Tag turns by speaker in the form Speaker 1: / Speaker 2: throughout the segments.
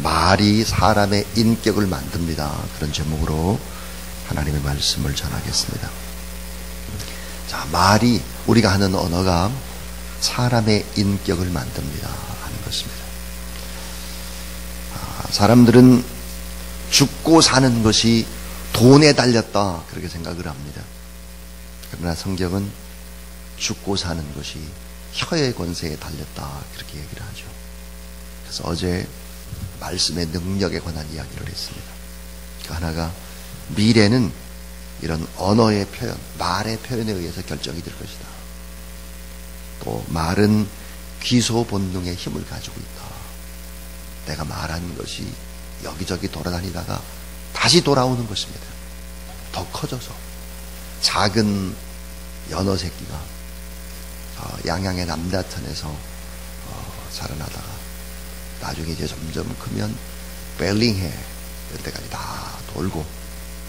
Speaker 1: 말이 사람의 인격을 만듭니다. 그런 제목으로 하나님의 말씀을 전하겠습니다. 자, 말이, 우리가 하는 언어가 사람의 인격을 만듭니다 하는 것입니다. 사람들은 죽고 사는 것이 돈에 달렸다 그렇게 생각을 합니다. 그러나 성경은 죽고 사는 것이 혀의 권세에 달렸다 그렇게 얘기를 하죠. 그래서 어제 말씀의 능력에 관한 이야기를 했습니다. 그 하나가 미래는 이런 언어의 표현, 말의 표현에 의해서 결정이 될 것이다. 또 말은 귀소 본능의 힘을 가지고 있다. 내가 말한 것이 여기저기 돌아다니다가 다시 돌아오는 것입니다. 더 커져서 작은 연어 새끼가 양양의 남다천에서 자라나다가 나중에 이제 점점 크면 벨링해 이런 데까지 다 돌고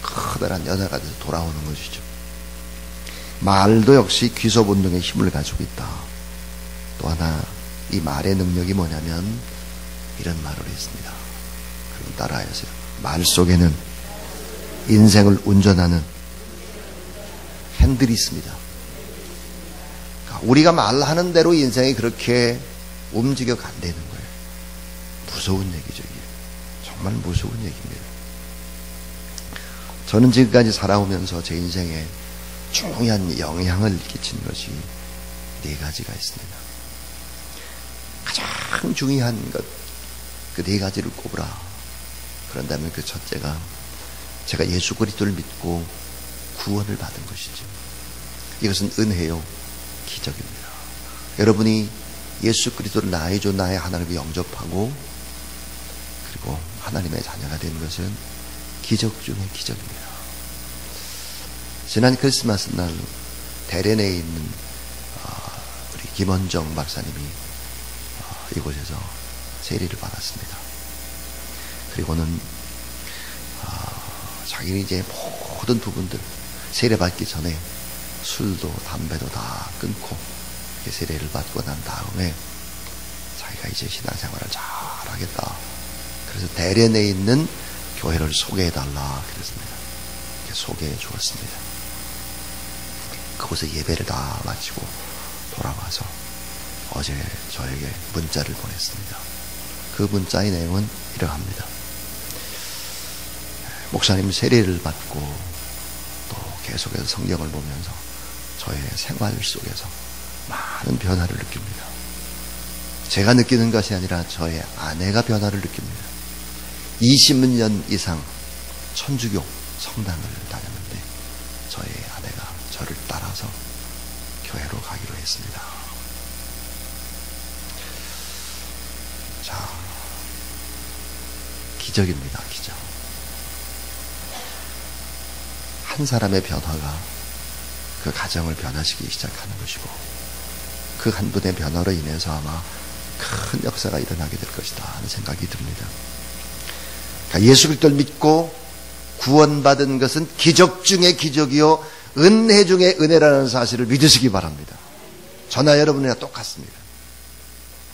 Speaker 1: 커다란 연어가 돼서 돌아오는 것이죠. 말도 역시 귀소 본능의 힘을 가지고 있다. 또 하나 이 말의 능력이 뭐냐면 이런 말을 했습니다. 그럼 따라하세요. 말 속에는 인생을 운전하는 핸들이 있습니다. 우리가 말하는 대로 인생이 그렇게 움직여 간다는 거예요. 무서운 얘기죠. 이게. 정말 무서운 얘기입니다. 저는 지금까지 살아오면서 제 인생에 중요한 영향을 끼친 것이 네 가지가 있습니다. 가장 중요한 것, 그 네 가지를 꼽으라. 그런다면 그 첫째가 제가 예수 그리스도를 믿고 구원을 받은 것이죠. 이것은 은혜요, 기적입니다. 여러분이 예수 그리스도를 나의 주 나의 하나님을 영접하고 그리고 하나님의 자녀가 된 것은 기적 중의 기적입니다. 지난 크리스마스 날 대련에 있는 우리 김원정 박사님이 이곳에서 세례를 받았습니다. 그리고는 자기는 이제 모든 부분들 세례 받기 전에 술도 담배도 다 끊고 세례를 받고 난 다음에 자기가 이제 신앙생활을 잘 하겠다. 그래서 대련에 있는 교회를 소개해달라 그랬습니다. 소개해 주었습니다. 그곳에 예배를 다 마치고 돌아와서 어제 저에게 문자를 보냈습니다. 그 문자의 내용은 이러합니다. 목사님 세례를 받고 또 계속해서 성경을 보면서 저의 생활 속에서 많은 변화를 느낍니다. 제가 느끼는 것이 아니라 저의 아내가 변화를 느낍니다. 20년 이상 천주교 성당을 다녔는데 저의 아내가 저를 따라서 교회로 가기로 했습니다. 자, 기적입니다. 기적. 한 사람의 변화가 그 가정을 변화시키기 시작하는 것이고 그 한 분의 변화로 인해서 아마 큰 역사가 일어나게 될 것이다 하는 생각이 듭니다. 그러니까 예수 그리스도를 믿고 구원받은 것은 기적 중의 기적이요 은혜 중의 은혜라는 사실을 믿으시기 바랍니다. 저나 여러분이나 똑같습니다.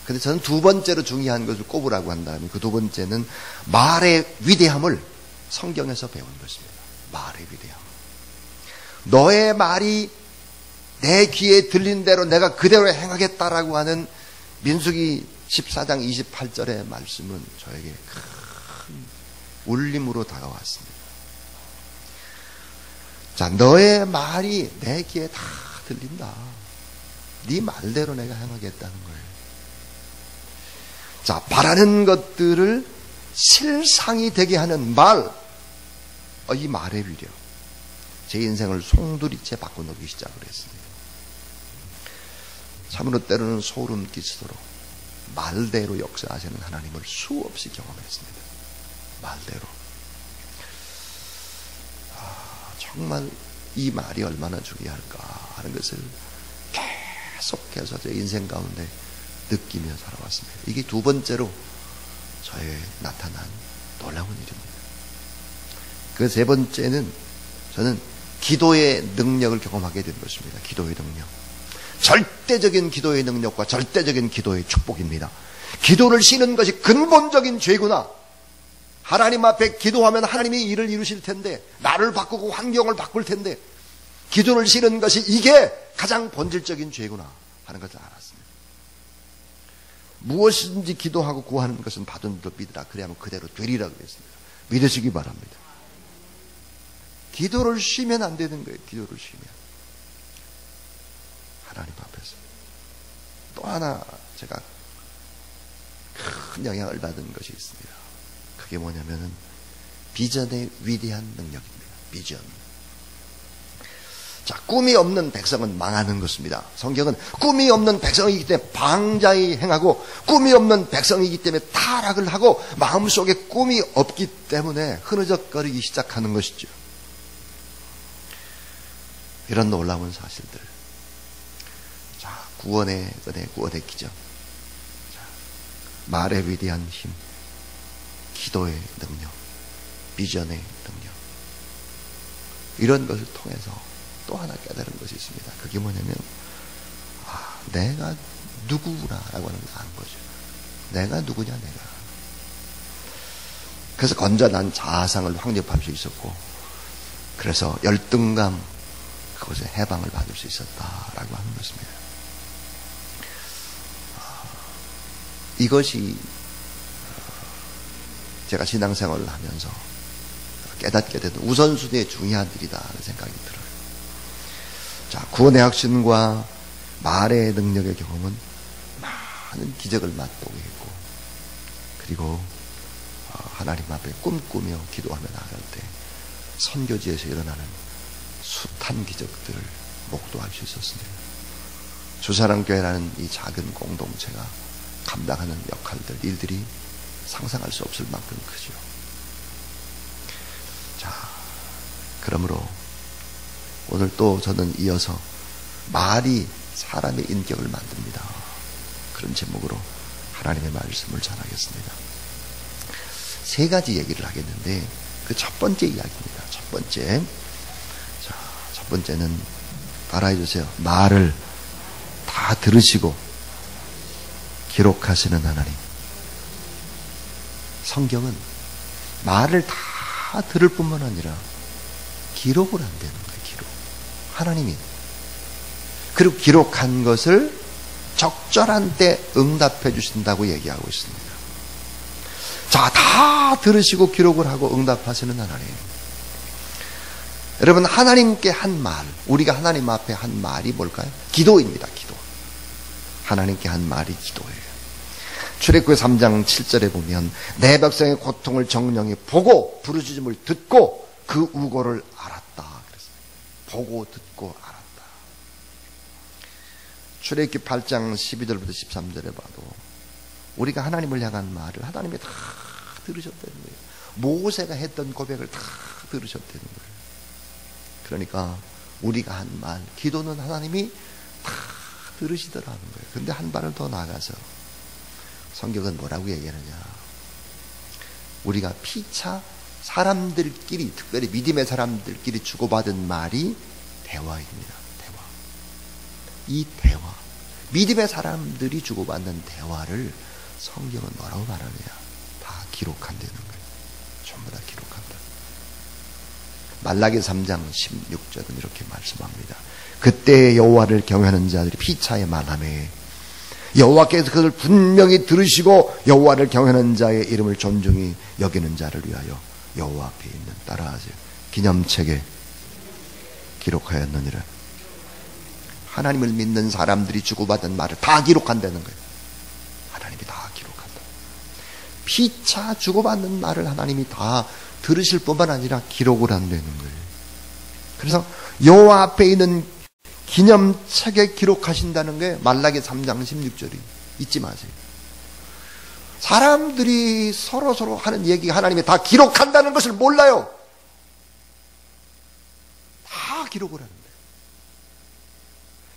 Speaker 1: 그런데 저는 두 번째로 중요한 것을 꼽으라고 한다면 그 두 번째는 말의 위대함을 성경에서 배운 것입니다. 말의 위대함. 너의 말이 내 귀에 들린 대로 내가 그대로 행하겠다라고 하는 민수기 14장 28절의 말씀은 저에게 큰 울림으로 다가왔습니다. 자, 너의 말이 내 귀에 다 들린다. 네 말대로 내가 행하겠다는 거예요. 자, 바라는 것들을 실상이 되게 하는 말, 이 말의 위력. 제 인생을 송두리째 바꿔놓기 시작을 했습니다. 참으로 때로는 소름 끼치도록 말대로 역사하시는 하나님을 수없이 경험했습니다. 말대로. 정말 이 말이 얼마나 중요할까 하는 것을 계속해서 제 인생 가운데 느끼며 살아왔습니다. 이게 두 번째로 저의 나타난 놀라운 일입니다. 그 세 번째는 저는 기도의 능력을 경험하게 된 것입니다. 기도의 능력. 절대적인 기도의 능력과 절대적인 기도의 축복입니다. 기도를 쉬는 것이 근본적인 죄구나. 하나님 앞에 기도하면 하나님이 일을 이루실 텐데, 나를 바꾸고 환경을 바꿀 텐데, 기도를 싫은 것이 이게 가장 본질적인 죄구나 하는 것을 알았습니다. 무엇이든지 기도하고 구하는 것은 받은 줄 믿으라. 그래야만 그대로 되리라 그랬습니다. 믿으시기 바랍니다. 기도를 쉬면 안 되는 거예요. 기도를 쉬면. 하나님 앞에서. 또 하나 제가 큰 영향을 받은 것이 있습니다. 그게 뭐냐면은 비전의 위대한 능력입니다. 비전. 자, 꿈이 없는 백성은 망하는 것입니다. 성경은 꿈이 없는 백성이기 때문에 방자히 행하고, 꿈이 없는 백성이기 때문에 타락을 하고, 마음속에 꿈이 없기 때문에 흐느적거리기 시작하는 것이죠. 이런 놀라운 사실들. 자, 구원의 은혜, 구원의 기적. 자, 말의 위대한 힘, 기도의 능력, 비전의 능력. 이런 것을 통해서 또 하나 깨달은 것이 있습니다. 그게 뭐냐면, 내가 누구라라고 하는 걸 아는 거죠. 내가 누구냐, 내가. 그래서 건전한 자아상을 확립할 수 있었고, 그래서 열등감, 그것에 해방을 받을 수 있었다라고 하는 것입니다. 이것이 제가 신앙생활을 하면서 깨닫게 되는 우선순위의 중요한 일이다라는 생각이 들어요. 자, 구원의 확신과 말의 능력의 경험은 많은 기적을 맛보게 했고, 그리고 하나님 앞에 꿈꾸며 기도하며 나아갈 때 선교지에서 일어나는 숱한 기적들을 목도할 수 있었습니다. 주사랑교회라는 이 작은 공동체가 감당하는 역할들, 일들이 상상할 수 없을 만큼 크죠. 자, 그러므로 오늘 또 저는 이어서 말이 사람의 인격을 만듭니다. 그런 제목으로 하나님의 말씀을 전하겠습니다. 세 가지 얘기를 하겠는데, 그 첫 번째 이야기입니다. 첫 번째. 자, 첫 번째는 따라해 주세요. 말을 다 들으시고 기록하시는 하나님. 성경은 말을 다 들을 뿐만 아니라 기록을 안 되는 거예요. 기록. 하나님이. 그리고 기록한 것을 적절한 때 응답해 주신다고 얘기하고 있습니다. 자, 다 들으시고 기록을 하고 응답하시는 하나님. 여러분, 하나님께 한 말, 우리가 하나님 앞에 한 말이 뭘까요? 기도입니다. 기도. 하나님께 한 말이 기도예요. 출애굽기 3장 7절에 보면 내 백성의 고통을 정령히 보고 부르짖음을 듣고 그 우고를 알았다. 그랬어요. 보고 듣고 알았다. 출애굽기 8장 12절부터 13절에 봐도 우리가 하나님을 향한 말을 하나님이 다 들으셨다는 거예요. 모세가 했던 고백을 다 들으셨다는 거예요. 그러니까 우리가 한 말, 기도는 하나님이 다 들으시더라는 거예요. 그런데 한 발을 더 나아가서 성경은 뭐라고 얘기하느냐. 우리가 피차 사람들끼리, 특별히 믿음의 사람들끼리 주고받은 말이 대화입니다. 대화. 이 대화, 믿음의 사람들이 주고받는 대화를 성경은 뭐라고 말하느냐. 다 기록한다는 거예요. 전부 다 기록한다. 말라기 3장 16절은 이렇게 말씀합니다. 그때 여호와를 경외하는 자들이 피차에 말하매 여호와께서 그것을 분명히 들으시고 여호와를 경외하는 자의 이름을 존중히 여기는 자를 위하여 여호와 앞에 있는, 따라하세요, 기념책에 기록하였느니라. 하나님을 믿는 사람들이 주고받은 말을 다 기록한다는 거예요. 하나님이 다 기록한다. 피차 주고받는 말을 하나님이 다 들으실 뿐만 아니라 기록을 한다는 거예요. 그래서 여호와 앞에 있는 기념책에 기록하신다는 게 말라기 3장 16절이 잊지 마세요. 사람들이 서로 하는 얘기 하나님이 다 기록한다는 것을 몰라요. 다 기록을 하는데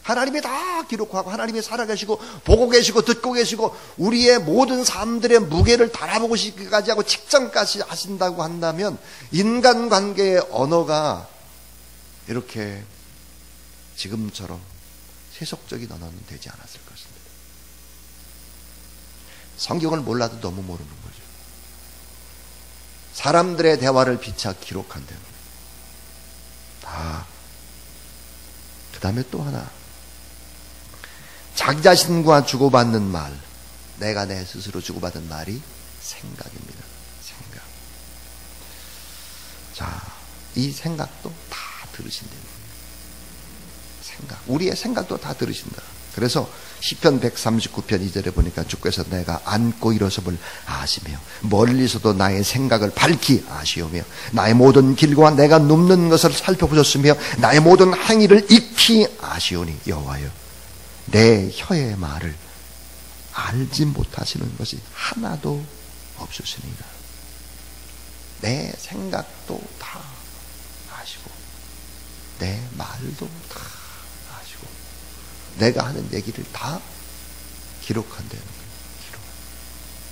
Speaker 1: 하나님이 다 기록하고 하나님이 살아계시고 보고 계시고 듣고 계시고 우리의 모든 삶들의 무게를 달아보시기까지 하고 측정까지 하신다고 한다면 인간관계의 언어가 이렇게 지금처럼 세속적인 언어는 되지 않았을 것입니다. 성경을 몰라도 너무 모르는 거죠. 사람들의 대화를 피차 기록한대요. 다. 그 다음에 또 하나. 자기 자신과 주고받는 말. 내가 내 스스로 주고받은 말이 생각입니다. 생각. 자, 이 생각도 다 들으신대요. 생각. 우리의 생각도 다 들으신다. 그래서 시편 139편 2절에 보니까 주께서 내가 앉고 일어섬을 아시며 멀리서도 나의 생각을 밝히 아시오며 나의 모든 길과 내가 눕는 것을 살펴보셨으며 나의 모든 행위를 익히 아시오니 여호와여 내 혀의 말을 알지 못하시는 것이 하나도 없으시니라. 내 생각도 다 아시고 내 말도 다 아시고 내가 하는 얘기를 다 기록한다는 거예요. 기록.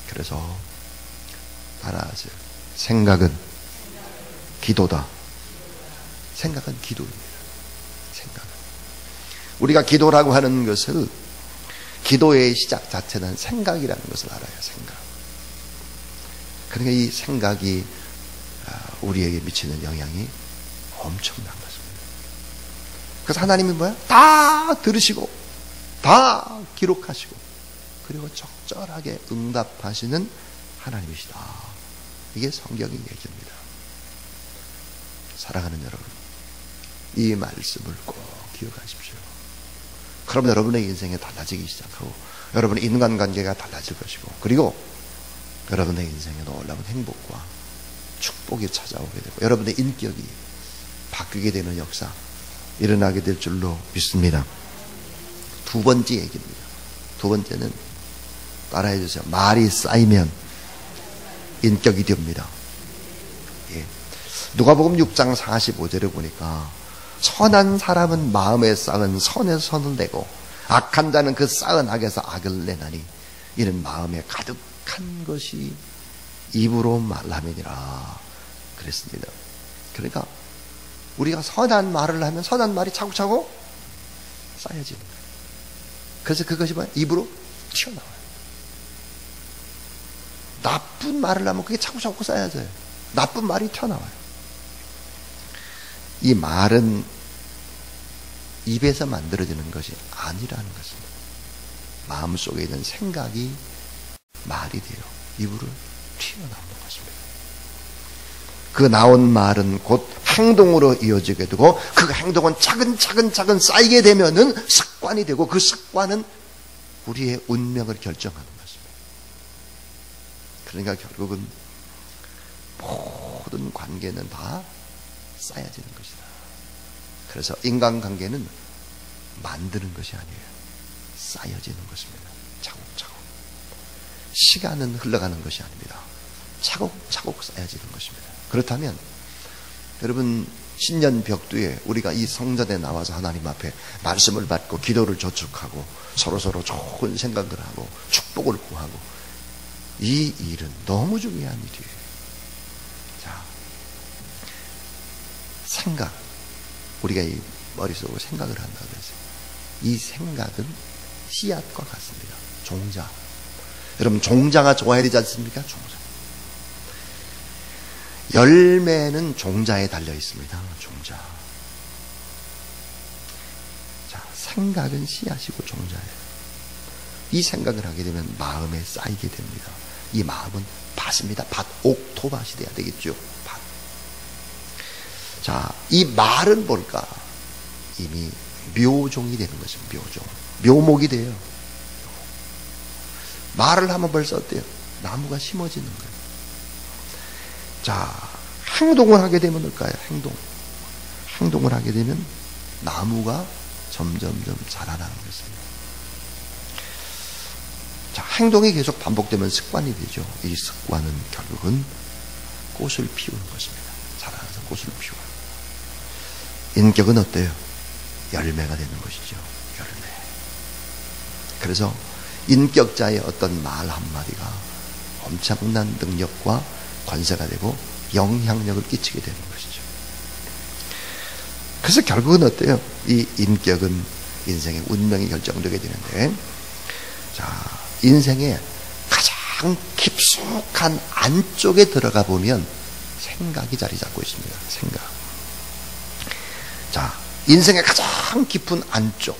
Speaker 1: 그래서 따라하세요. 생각은 기도다. 생각은 기도입니다. 생각은. 우리가 기도라고 하는 것을 기도의 시작 자체는 생각이라는 것을 알아요. 생각. 그러니까 이 생각이 우리에게 미치는 영향이 엄청난 것입니다. 그래서 하나님이 뭐야? 다 들으시고 다 기록하시고 그리고 적절하게 응답하시는 하나님이시다. 이게 성경의 얘기입니다. 사랑하는 여러분, 이 말씀을 꼭 기억하십시오. 그럼 여러분의 인생이 달라지기 시작하고 여러분의 인간관계가 달라질 것이고 그리고 여러분의 인생에 놀라운 행복과 축복이 찾아오게 되고 여러분의 인격이 바뀌게 되는 역사 일어나게 될 줄로 믿습니다. 두 번째 얘기입니다. 두 번째는 따라해 주세요. 말이 쌓이면 인격이 됩니다. 예. 누가복음 6장 45절에 보니까 선한 사람은 마음에 쌓은 선에서 선을 내고 악한 자는 그 쌓은 악에서 악을 내나니 이는 마음에 가득한 것이 입으로 말함이니라 그랬습니다. 그러니까 우리가 선한 말을 하면 선한 말이 차곡차곡 쌓여지는 거예요. 그래서 그것이 뭐야? 입으로 튀어나와요. 나쁜 말을 하면 그게 차곡차곡 쌓여져요. 나쁜 말이 튀어나와요. 이 말은 입에서 만들어지는 것이 아니라는 것입니다. 마음속에 있는 생각이 말이 돼요. 입으로 튀어나오는 것입니다. 그 나온 말은 곧 행동으로 이어지게 되고 그 행동은 차근차근 쌓이게 되면은 습관이 되고 그 습관은 우리의 운명을 결정하는 것입니다. 그러니까 결국은 모든 관계는 다 쌓여지는 것이다. 그래서 인간관계는 만드는 것이 아니에요. 쌓여지는 것입니다. 차곡차곡. 시간은 흘러가는 것이 아닙니다. 차곡차곡 쌓여지는 것입니다. 그렇다면 여러분 신년 벽두에 우리가 이 성전에 나와서 하나님 앞에 말씀을 받고 기도를 저축하고 서로서로 좋은 생각을 하고 축복을 구하고 이 일은 너무 중요한 일이에요. 자, 생각. 우리가 이 머릿속으로 생각을 한다고 해서 이 생각은 씨앗과 같습니다. 종자. 여러분 종자가 좋아야 되지 않습니까? 종자. 열매는 종자에 달려 있습니다. 종자. 자, 생각은 씨앗이고 종자예요. 이 생각을 하게 되면 마음에 쌓이게 됩니다. 이 마음은 밭입니다. 밭, 옥토밭이 돼야 되겠죠. 밭. 자, 이 말은 뭘까? 이미 묘종이 되는 것입니다. 묘종. 묘목이 돼요. 말을 하면 벌써 어때요? 나무가 심어지는 거예요. 자, 행동을 하게 되면 뭘까요? 행동을 하게 되면 나무가 점점점 자라나는 것입니다. 자, 행동이 계속 반복되면 습관이 되죠. 이 습관은 결국은 꽃을 피우는 것입니다. 자라나서 꽃을 피워요. 인격은 어때요? 열매가 되는 것이죠. 열매. 그래서 인격자의 어떤 말 한마디가 엄청난 능력과 관세가 되고 영향력을 끼치게 되는 것이죠. 그래서 결국은 어때요? 이 인격은 인생의 운명이 결정되게 되는데, 자, 인생의 가장 깊숙한 안쪽에 들어가 보면 생각이 자리 잡고 있습니다. 생각. 자, 인생의 가장 깊은 안쪽,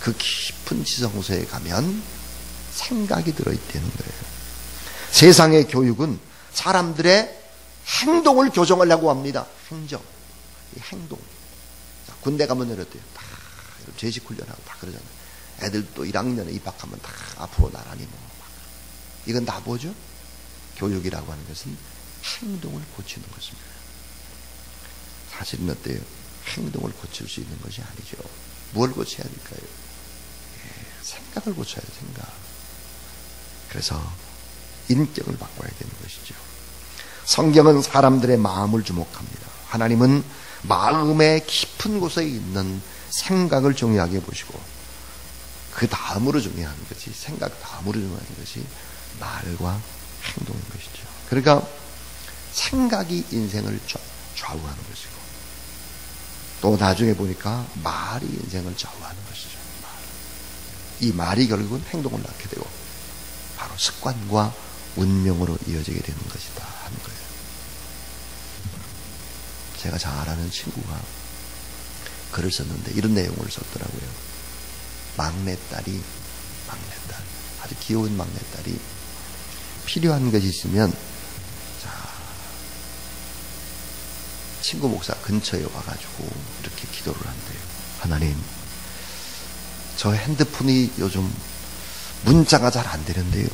Speaker 1: 그 깊은 지성소에 가면 생각이 들어있다는 거예요. 세상의 교육은 사람들의 행동을 교정하려고 합니다. 행정, 이 행동. 자, 군대 가면 이랬대요. 다 제식 훈련하고 다 그러잖아요. 애들 또 1학년에 입학하면 다 앞으로 나란히 뭐. 이건 다 뭐죠? 교육이라고 하는 것은 행동을 고치는 것입니다. 사실은 어때요? 행동을 고칠 수 있는 것이 아니죠. 뭘 고쳐야 될까요? 생각을 고쳐야 돼요. 생각. 그래서 인격을 바꿔야 되는 것이죠. 성경은 사람들의 마음을 주목합니다. 하나님은 마음의 깊은 곳에 있는 생각을 중요하게 보시고, 그 다음으로 중요한 것이, 생각 다음으로 중요한 것이 말과 행동인 것이죠. 그러니까 생각이 인생을 좌우하는 것이고, 또 나중에 보니까 말이 인생을 좌우하는 것이죠. 이 말이 결국은 행동을 낳게 되고 바로 습관과 운명으로 이어지게 되는 것이다 하는 거예요. 제가 잘 아는 친구가 글을 썼는데 이런 내용을 썼더라고요. 막내딸, 아주 귀여운 막내딸이 필요한 것이 있으면, 자, 친구 목사 근처에 와가지고 이렇게 기도를 한대요. 하나님, 저 핸드폰이 요즘 문자가 잘 안 되는데요.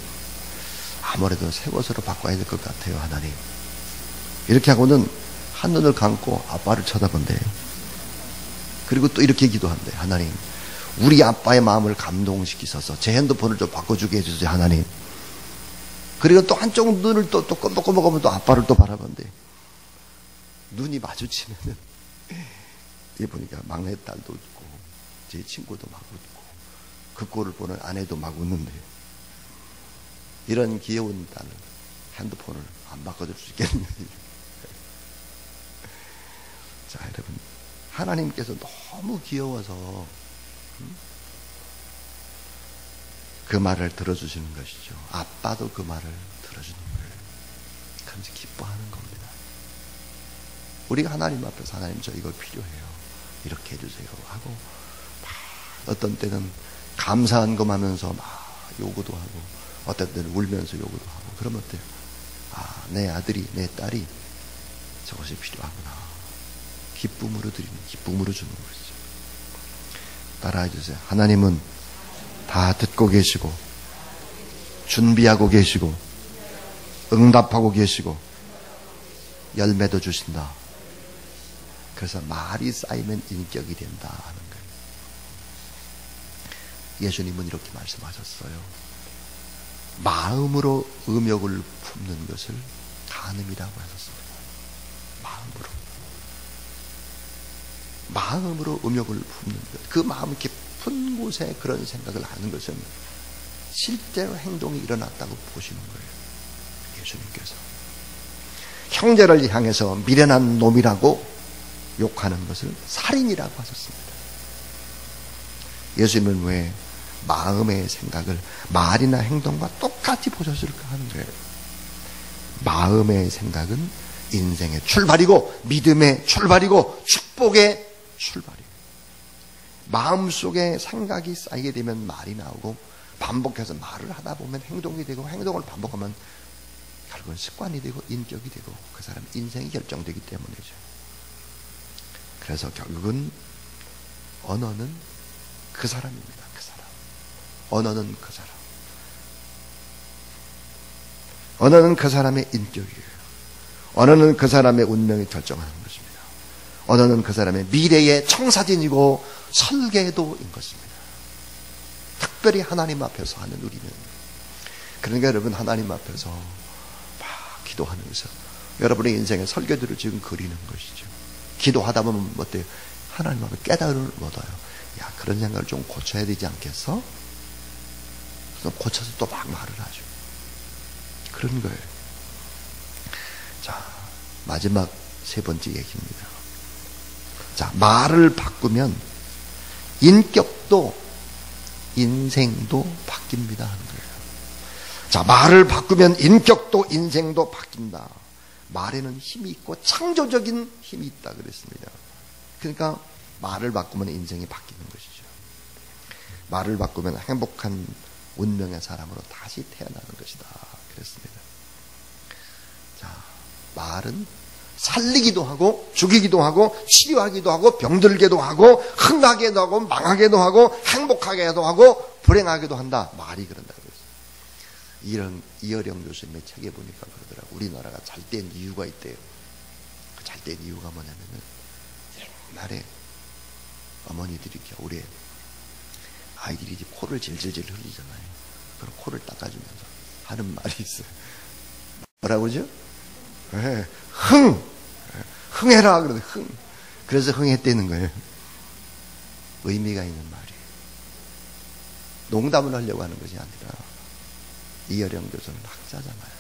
Speaker 1: 아무래도 새 것으로 바꿔야 될 것 같아요, 하나님. 이렇게 하고는 한눈을 감고 아빠를 쳐다본대요. 그리고 또 이렇게 기도한대요. 하나님, 우리 아빠의 마음을 감동시키셔서 제 핸드폰을 좀 바꿔주게 해주세요, 하나님. 그리고 또 한쪽 눈을 또 껌뻑껌뻑하면 또 아빠를 또 바라본대요. 눈이 마주치면은, 이 보니까 막내딸도 웃고, 제 친구도 막 웃고, 그 꼴을 보는 아내도 막 웃는데요. 이런 귀여운 딸은 핸드폰을 안 바꿔줄 수 있겠느냐. 자, 여러분, 하나님께서 너무 귀여워서 그 말을 들어주시는 것이죠. 아빠도 그 말을 들어주는 거예요. 그러면서 기뻐하는 겁니다. 우리가 하나님 앞에서 하나님 저 이거 필요해요, 이렇게 해주세요 하고, 막 어떤 때는 감사한 것 하면서 막 요구도 하고, 어떤 때는 울면서 요구도 하고, 그러면 어때요? 아, 내 아들이, 내 딸이 저것이 필요하구나. 기쁨으로 드리는, 기쁨으로 주는 것이죠. 따라해 주세요. 하나님은 다 듣고 계시고, 준비하고 계시고, 응답하고 계시고, 열매도 주신다. 그래서 말이 쌓이면 인격이 된다 하는 거예요. 예수님은 이렇게 말씀하셨어요. 마음으로 음욕을 품는 것을 간음이라고 하셨습니다. 마음으로 음욕을 품는 것, 그 마음 깊은 곳에 그런 생각을 하는 것은 실제로 행동이 일어났다고 보시는 거예요. 예수님께서 형제를 향해서 미련한 놈이라고 욕하는 것을 살인이라고 하셨습니다. 예수님은 왜 마음의 생각을 말이나 행동과 똑같이 보셨을까 하는 거예요. 마음의 생각은 인생의 출발이고, 믿음의 출발이고, 축복의 출발이에요. 마음속에 생각이 쌓이게 되면 말이 나오고, 반복해서 말을 하다 보면 행동이 되고, 행동을 반복하면 결국은 습관이 되고 인격이 되고, 그 사람의 인생이 결정되기 때문이죠. 그래서 결국은 언어는 그 사람입니다. 그 사람. 언어는 그 사람. 언어는 그 사람의 인격이에요. 언어는 그 사람의 운명이 결정하는 것입니다. 언어는 그 사람의 미래의 청사진이고 설계도인 것입니다. 특별히 하나님 앞에서 하는 우리는, 그러니까 여러분, 하나님 앞에서 막 기도하면서 여러분의 인생의 설계도를 지금 그리는 것이죠. 기도하다 보면 어때요? 하나님 앞에 깨달음을 얻어요. 야, 그런 생각을 좀 고쳐야 되지 않겠어? 그래서 고쳐서 또 막 말을 하죠. 그런 거예요. 자, 마지막 세 번째 얘기입니다. 자, 말을 바꾸면 인격도 인생도 바뀝니다 하는 거예요. 자, 말을 바꾸면 인격도 인생도 바뀐다. 말에는 힘이 있고 창조적인 힘이 있다 그랬습니다. 그러니까 말을 바꾸면 인생이 바뀌는 것이죠. 말을 바꾸면 행복한 운명의 사람으로 다시 태어나는 것이다 그랬습니다. 자, 말은 살리기도 하고 죽이기도 하고 치료하기도 하고 병들게도 하고 흥하게도 하고 망하게도 하고 행복하게도 하고 불행하게도 한다. 말이 그런다 그랬어요. 이어령 교수님의 책에 보니까 그러더라고요. 우리나라가 잘 된 이유가 있대요. 그 잘 된 이유가 뭐냐면은 옛날에 어머니들이 겨울에 아이들이 이제 코를 질질질 흘리잖아요. 그럼 코를 닦아주면서 하는 말이 있어요. 뭐라고 그러죠? 네, 흥해라 그러더니 흥. 그래서 흥했다는 거예요. 의미가 있는 말이에요. 농담을 하려고 하는 것이 아니라 이어령 교수는 학자잖아요.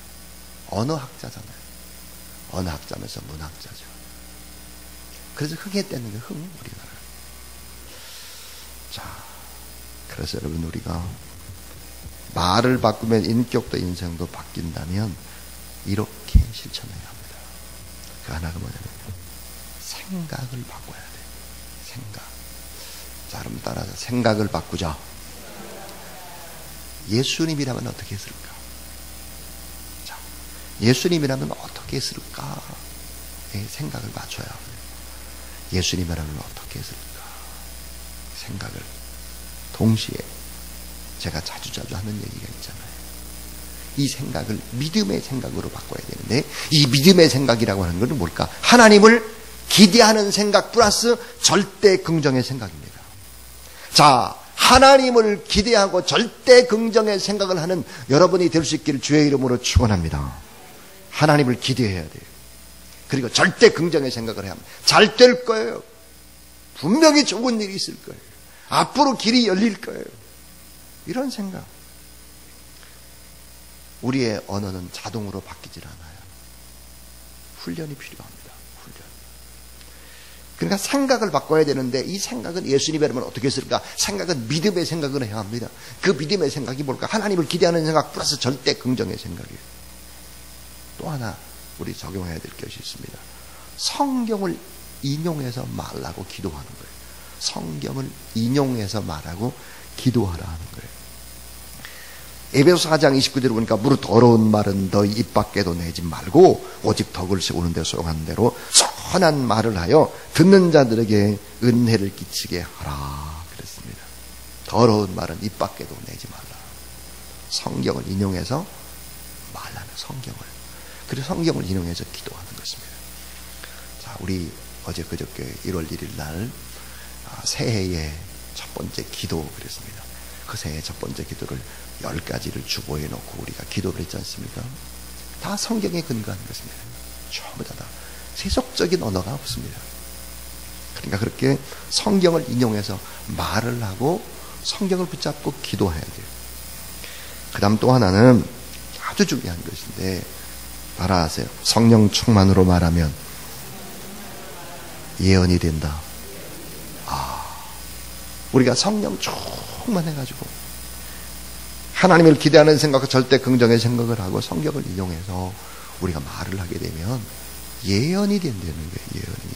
Speaker 1: 언어학자잖아요. 언어학자면서 문학자죠. 그래서 흥했다는 게 흥, 우리나라. 자, 그래서 여러분 우리가 말을 바꾸면 인격도 인생도 바뀐다면 이렇게 실천해야 합니다. 그 하나가 뭐냐면 생각을 바꿔야 돼요. 생각. 자, 그럼 따라서 생각을 바꾸자. 예수님이라면 어떻게 했을까? 자, 예수님이라면 어떻게 했을까? 생각을 맞춰야 합니다. 예수님이라면 어떻게 했을까? 생각을 동시에 제가 자주자주 하는 얘기가 있잖아요. 이 생각을 믿음의 생각으로 바꿔야 되는데 이 믿음의 생각이라고 하는 것은 뭘까? 하나님을 기대하는 생각 플러스 절대 긍정의 생각입니다. 자, 하나님을 기대하고 절대 긍정의 생각을 하는 여러분이 될 수 있기를 주의 이름으로 축원합니다. 하나님을 기대해야 돼요. 그리고 절대 긍정의 생각을 해야 합니다. 잘 될 거예요. 분명히 좋은 일이 있을 거예요. 앞으로 길이 열릴 거예요. 이런 생각. 우리의 언어는 자동으로 바뀌질 않아요. 훈련이 필요합니다. 훈련. 그러니까 생각을 바꿔야 되는데 이 생각은 예수님이라면 어떻게 했을까? 생각은 믿음의 생각을 해야 합니다. 그 믿음의 생각이 뭘까? 하나님을 기대하는 생각 플러스 절대 긍정의 생각이에요. 또 하나 우리 적용해야 될 것이 있습니다. 성경을 인용해서 말하고 기도하는 거예요. 성경을 인용해서 말하고 기도하라 하는 거예요. 에베소 4장 29절을 보니까 무릇 더러운 말은 너희 입 밖에도 내지 말고 오직 덕을 세우는 데 소용하는 대로 선한 말을 하여 듣는 자들에게 은혜를 끼치게 하라 그랬습니다. 더러운 말은 입 밖에도 내지 말라. 성경을 인용해서 말하는 성경을. 그리고 성경을 인용해서 기도하는 것입니다. 자, 우리 어제 그저께 1월 1일 날 새해의 첫 번째 기도 그랬습니다. 그 새해의 첫 번째 기도를 10가지를 주보해 놓고 우리가 기도를 했지 않습니까? 다 성경에 근거한 것입니다. 전부 다 세속적인 언어가 없습니다. 그러니까 그렇게 성경을 인용해서 말을 하고 성경을 붙잡고 기도해야 돼요. 그 다음 또 하나는 아주 중요한 것인데 따라하세요. 성령 충만으로 말하면 예언이 된다. 우리가 성령 충만해가지고 하나님을 기대하는 생각과 절대 긍정의 생각을 하고 성경을 인용해서 우리가 말을 하게 되면 예언이 된다는 거예요. 예언이.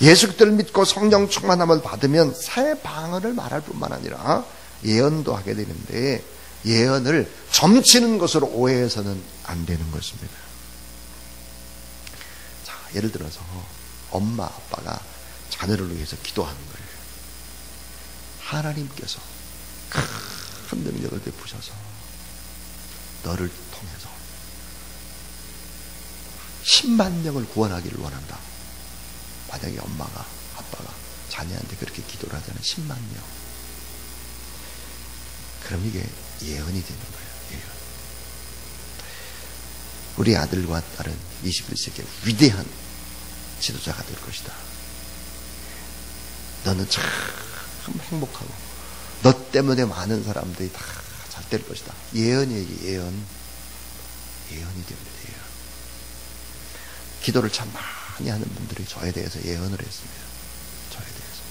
Speaker 1: 예수 그리스도를 믿고 성령 충만함을 받으면 새 방언을 말할 뿐만 아니라 예언도 하게 되는데 예언을 점치는 것으로 오해해서는 안 되는 것입니다. 자, 예를 들어서 엄마 아빠가 자녀를 위해서 기도하는 거예요. 하나님께서 큰 능력을 베푸셔서 너를 통해서 10만 명을 구원하기를 원한다. 만약에 엄마가 아빠가 자녀한테 그렇게 기도를 하잖아요. 10만 명. 그럼 이게 예언이 되는 거예요. 예언. 우리 아들과 딸은 21세기의 위대한 지도자가 될 것이다. 너는 참 행복하고 너 때문에 많은 사람들이 다 잘 될 것이다. 예언이에요. 예언. 예언이 됩니다. 예언. 기도를 참 많이 하는 분들이 저에 대해서 예언을 했습니다. 저에 대해서.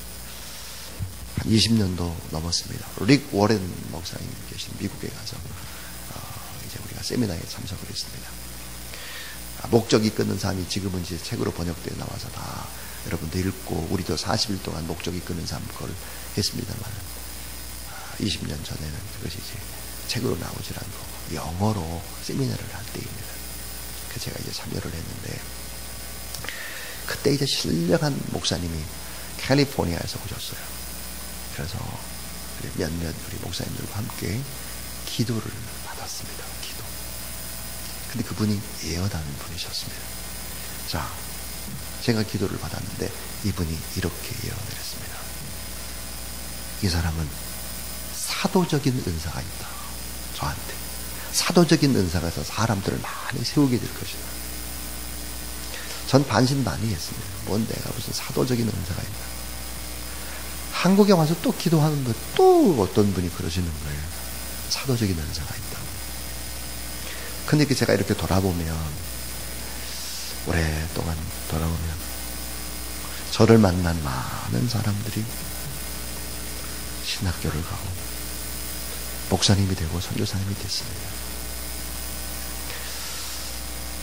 Speaker 1: 한 20년도 넘었습니다. 릭 워렌 목사님 계신 미국에 가서 이제 우리가 세미나에 참석을 했습니다. 목적이 끊는 삶이 지금은 이제 책으로 번역되어 나와서 다 여러분도 읽고 우리도 40일 동안 목적이 끊는 삶 그걸 했습니다만 20년 전에는 그것이 이제 책으로 나오질 않고 영어로 세미나를 할 때입니다. 그 제가 이제 참여를 했는데 그때 이제 신령한 목사님이 캘리포니아에서 오셨어요. 그래서 몇몇 우리 목사님들과 함께 기도를 받았습니다. 기도. 근데 그분이 예언하는 분이셨습니다. 자, 제가 기도를 받았는데 이분이 이렇게 예언을 했습니다. 이 사람은 사도적인 은사가 있다. 저한테. 사도적인 은사가 있어서 사람들을 많이 세우게 될 것이다. 전 반신반의했습니다. 뭔 내가 무슨 사도적인 은사가 있나. 한국에 와서 또 기도하는데 또 어떤 분이 그러시는 거예요. 사도적인 은사가 있다. 근데 제가 이렇게 돌아보면 오랫동안 돌아보면 저를 만난 많은 사람들이 신학교를 가고 목사님이 되고 선교사님이 됐습니다.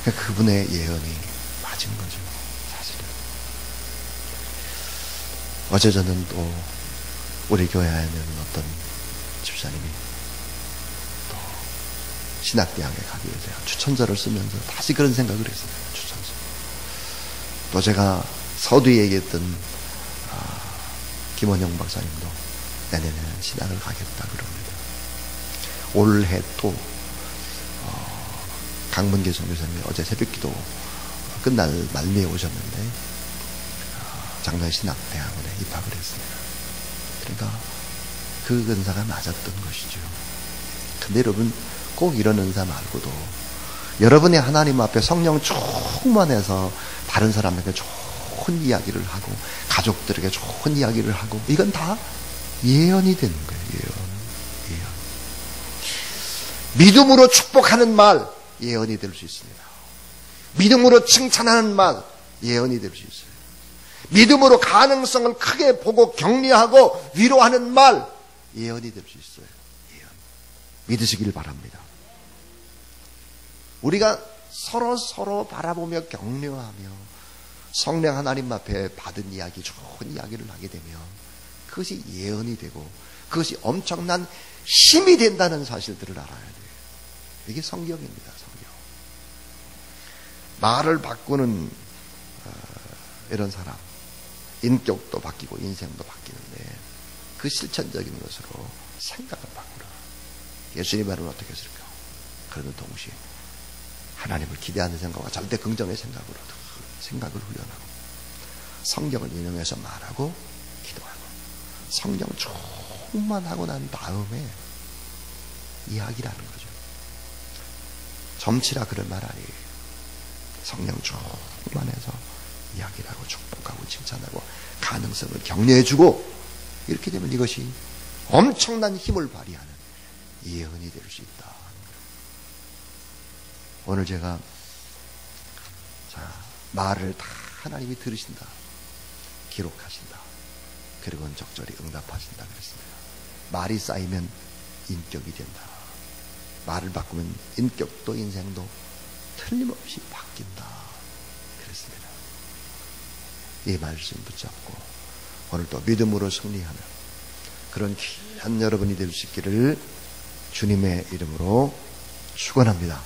Speaker 1: 그분의 예언이 맞은 거죠. 사실은. 어제 저는 또 우리 교회에 있는 어떤 집사님이 또 신학대학에 가기 위해서 추천서를 쓰면서 다시 그런 생각을 했어요. 추천서. 또 제가 서두에 얘기했던 김원영 박사님도 내년에는 신학을 가겠다 그럽니다. 올해 또 강문계 선교사님이 어제 새벽기도 끝날 말미에 오셨는데 장로신학대학원에 입학을 했습니다. 그러니까 그 은사가 맞았던 것이죠. 근데 여러분 꼭 이런 은사 말고도 여러분의 하나님 앞에 성령 충만해서 다른 사람에게 좋은 이야기를 하고 가족들에게 좋은 이야기를 하고 이건 다 예언이 되는 거예요. 예언. 믿음으로 축복하는 말 예언이 될 수 있습니다. 믿음으로 칭찬하는 말 예언이 될 수 있어요. 믿음으로 가능성을 크게 보고 격려하고 위로하는 말 예언이 될 수 있어요. 예언. 믿으시길 바랍니다. 우리가 서로 바라보며 격려하며 성령 하나님 앞에 받은 이야기, 좋은 이야기를 하게 되면 그것이 예언이 되고 그것이 엄청난 힘이 된다는 사실들을 알아야 돼요. 이게 성경입니다. 성경. 말을 바꾸는 이런 사람, 인격도 바뀌고 인생도 바뀌는데 그 실천적인 것으로 생각을 바꾸라. 예수님 말은 어떻게 했을까? 그러는 동시에 하나님을 기대하는 생각과 절대 긍정의 생각으로 생각을 훈련하고 성경을 인용해서 말하고 기도하고 성경 충만하고 난 다음에 이야기라는 거죠. 점치라 그런 말 아니에요. 성령 충만해서 이야기를 하고 축복하고 칭찬하고 가능성을 격려해주고 이렇게 되면 이것이 엄청난 힘을 발휘하는 예언이 될 수 있다. 오늘 제가 말을 다 하나님이 들으신다. 기록하신다. 그리고는 적절히 응답하신다 그랬습니다. 말이 쌓이면 인격이 된다. 말을 바꾸면 인격도 인생도 틀림없이 바뀐다. 그랬습니다. 이 말씀 붙잡고 오늘도 믿음으로 승리하는 그런 귀한 여러분이 될 수 있기를 주님의 이름으로 축원합니다.